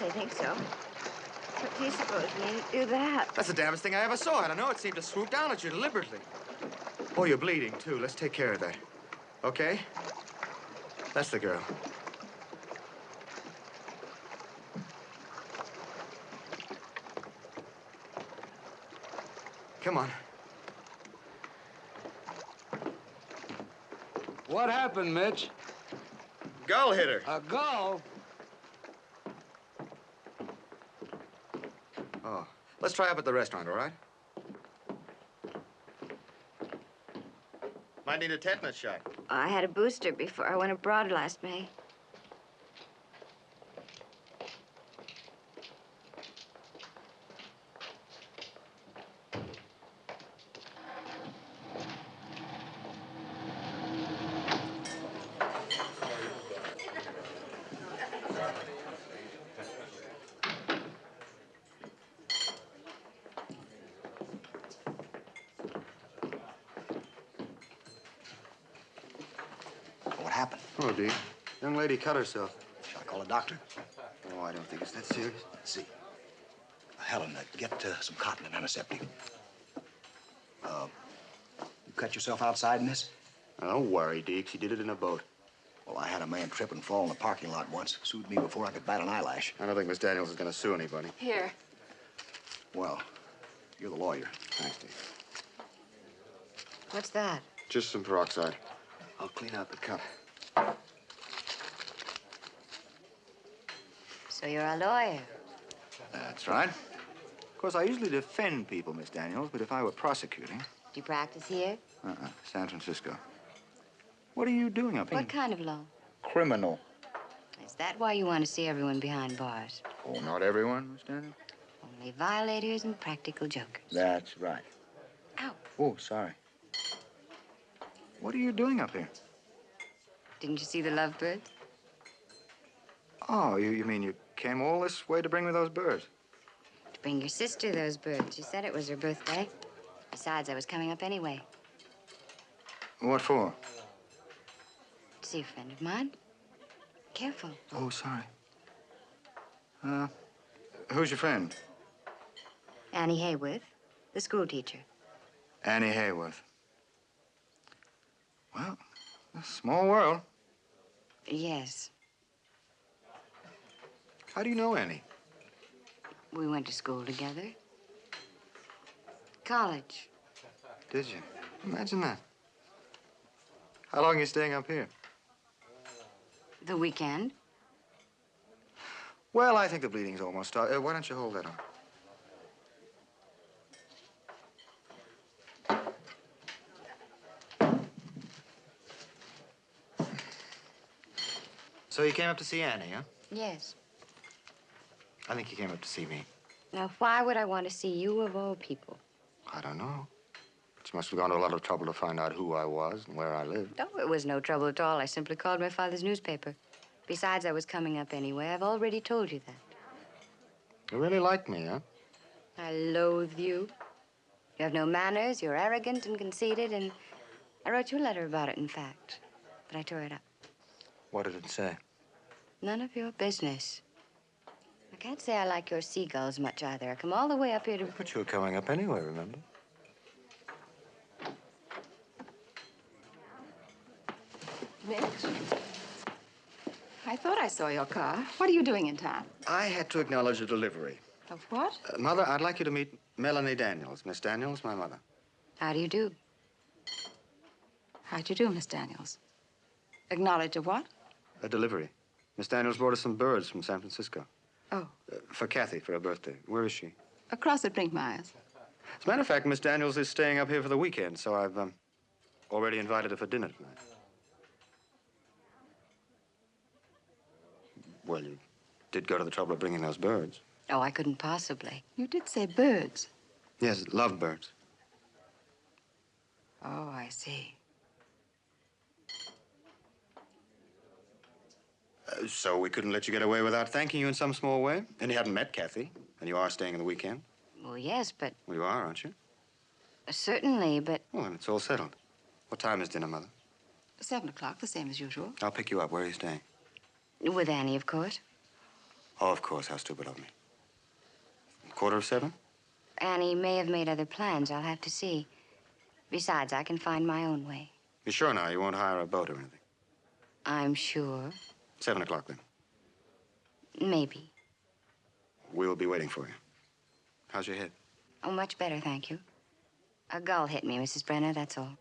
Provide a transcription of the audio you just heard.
I think so. What do you suppose made it do that? That's the damnedest thing I ever saw. I don't know. It seemed to swoop down at you deliberately. Oh, you're bleeding, too. Let's take care of that. Okay? That's the girl. Come on. What happened, Mitch? Gull hit her. A gull? Oh, let's try up at the restaurant, all right? Might need a tetanus shot. I had a booster before I went abroad last May. What happened? Oh, Dee. Young lady cut herself. Shall I call a doctor? Oh, I don't think it's that serious. Let's see. Helen, get some cotton and antiseptic. You cut yourself outside in this? Now, don't worry, Deke. She did it in a boat. Well, I had a man trip and fall in the parking lot once. Sued me before I could bat an eyelash. I don't think Miss Daniels is going to sue anybody. Here. Well, you're the lawyer. Thanks, Deke. What's that? Just some peroxide. I'll clean out the cut. So you're a lawyer? That's right. Of course, I usually defend people, Miss Daniels, but if I were prosecuting... Do you practice here? San Francisco. What are you doing up here? What kind of law? Criminal. Is that why you want to see everyone behind bars? Oh, not everyone, Miss Daniels. Only violators and practical jokers. That's right. Ow. Oh, sorry. What are you doing up here? Didn't you see the lovebirds? Oh, you mean you came all this way to bring me those birds? To bring your sister those birds. She said it was her birthday. Besides, I was coming up anyway. What for? To see a friend of mine. Careful. Oh, sorry. Who's your friend? Annie Hayworth, the school teacher. Annie Hayworth. Well, a small world. Yes. How do you know Annie? We went to school together. College. Did you? Imagine that. How long are you staying up here? The weekend. Well, I think the bleeding's almost stopped. Why don't you hold that on? So you came up to see Annie, huh? Yes. I think you came up to see me. Now, why would I want to see you of all people? I don't know. But you must have gone to a lot of trouble to find out who I was and where I lived. Oh, it was no trouble at all. I simply called my father's newspaper. Besides, I was coming up anyway. I've already told you that. You really like me, huh? I loathe you. You have no manners, you're arrogant and conceited, and I wrote you a letter about it, in fact. But I tore it up. What did it say? None of your business. I can't say I like your seagulls much either. I come all the way up here to... But you were coming up anyway, remember? Mitch? I thought I saw your car. What are you doing in town? I had to acknowledge a delivery. Of what? Mother, I'd like you to meet Melanie Daniels. Miss Daniels, my mother. How do you do? How'd you do, Miss Daniels? Acknowledge a what? A delivery. Miss Daniels brought us some birds from San Francisco. Oh. For Kathy, for her birthday. Where is she? Across at Brinkmeyer's. As a matter of fact, Miss Daniels is staying up here for the weekend, so I've already invited her for dinner tonight. Well, you did go to the trouble of bringing those birds. Oh, I couldn't possibly. You did say birds. Yes, lovebirds. Oh, I see. So we couldn't let you get away without thanking you in some small way? And you haven't met Kathy, and you are staying in the weekend? Well, yes, but... Well, you are, aren't you? Certainly, but... Well, then it's all settled. What time is dinner, Mother? 7 o'clock, the same as usual. I'll pick you up. Where are you staying? With Annie, of course. Oh, of course. How stupid of me. 7:15? Annie may have made other plans. I'll have to see. Besides, I can find my own way. You sure now? You won't hire a boat or anything? I'm sure. 7 o'clock, then. Maybe. We'll be waiting for you. How's your head? Oh, much better, thank you. A gull hit me, Mrs. Brenner, that's all.